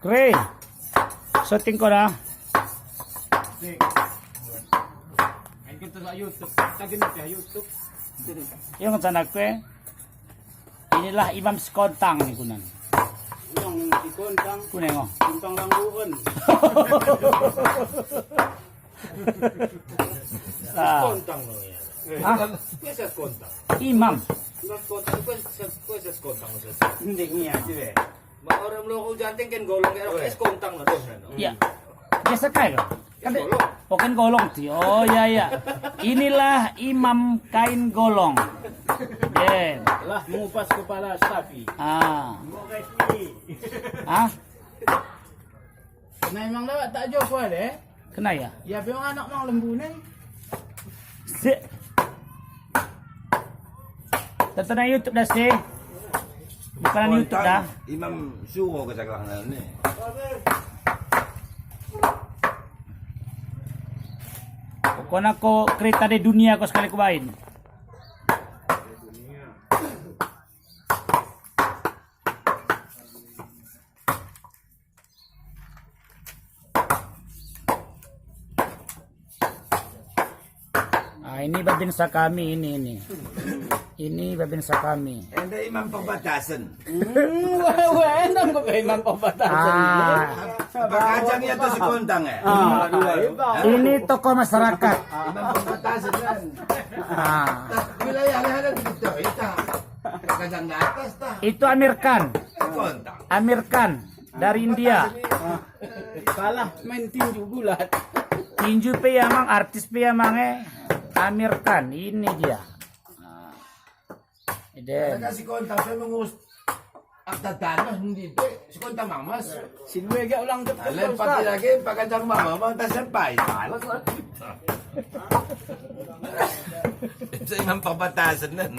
Kre, shooting ko na. Ay kita sa YouTube. Tagin mo sa YouTube. Yung sanak ko inilah Imam Skontang ni kunan. Yung ikontang. Kunay mo. Kuntang lang buon. Kontang no yan. Ah, Kuya kontang. Imam. Mas kontang kuya kontang mo sa. Hindi niya, sige. Orang lo ko janting ken golong kaya kuya kontang na to no. Ya. Biasa kayo. Kan Golong. Kain golong ti. Oh ya ya. Inilah Imam kain golong. Yan. Lah mengupas kepala sapi. Ah. Ah, Nah emang lewat tak jauh kuat deh. kena ya? Ya memang anak mang lembu nih. Si. Tonton na YouTube dah si. Bukan na YouTube dah. Imam suruh ke cakap ni. Kung ako kereta di dunia ko sekali kubain. Ah, ini babinsa kami ini. Ini babinsa kami. Anda imam perbatasan. Wah, enak kok memang pembatasan. Ah, Kacang ya tu sekontang eh. ini tokoh masyarakat. Imam perbatasan kan. Ah, Wilayahnya ada gitu. Itu. Kacang di atas tah. itu Amir Khan. Sekontang. Amir Khan dari India. Kalah main tinju bulat. Tinju pe emang artis pe emang Amir Khan ini dia. Nah, ide. Kasih kontang saya mengurus akta tanah hindi pe. Sekontang mamas. Sinwe gak ulang depan Lempati lagi pak kacang mama tak sampai. Salah kok. Itu imam perbatasan kan.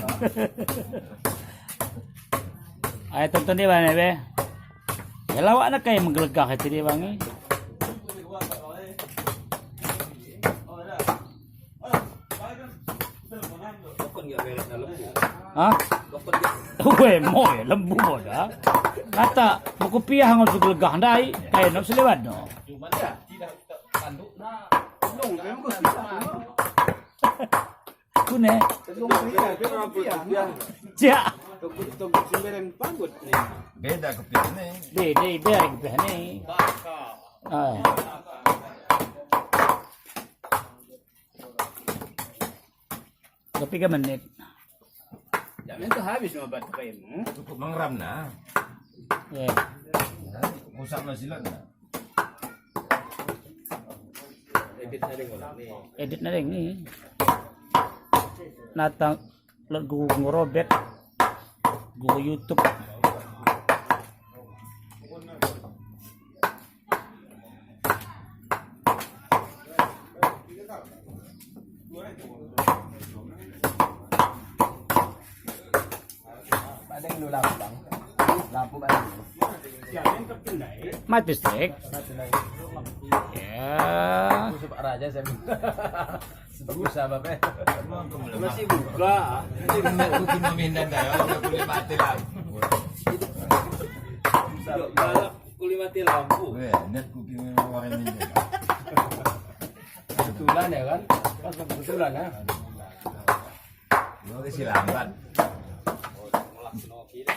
Ay tonton dia bang be. Ya lawak na kayo maglegak itu dia bang. Kon gak beres na lembu. Hah? Uwe mo lembu mo dah. Kata buku piah ngon suglegak dai kayo no selewat no. Cuma ya tidak tanduk na. Long memang ko sisa. Kune. Long dia. Ja. Tugod simberen pagod ni. Beda kepian ni. De dari piah ni. Ah. Tapi ka menit. Jangan tu habis mabat kamu. Cukup mengeram nah. Eh. Musak nasilat nah. Edit na rin wala ni. Edit na rin eh. Natang lagu Robert go YouTube. Ada yang lampu bang. Lampu bang. Siapa yang terpindai? Mati strek. Ya. Aku Pak Raja saya minta. Bagus apa pe? Masih buka. Kuki memindah dah. Kalau boleh mati lah. Balap kuli mati lampu. Weh, net kuki mewarin ini. Kebetulan ya kan? Pas kebetulan ya. Lo kasi lambat. Melaksanakan kita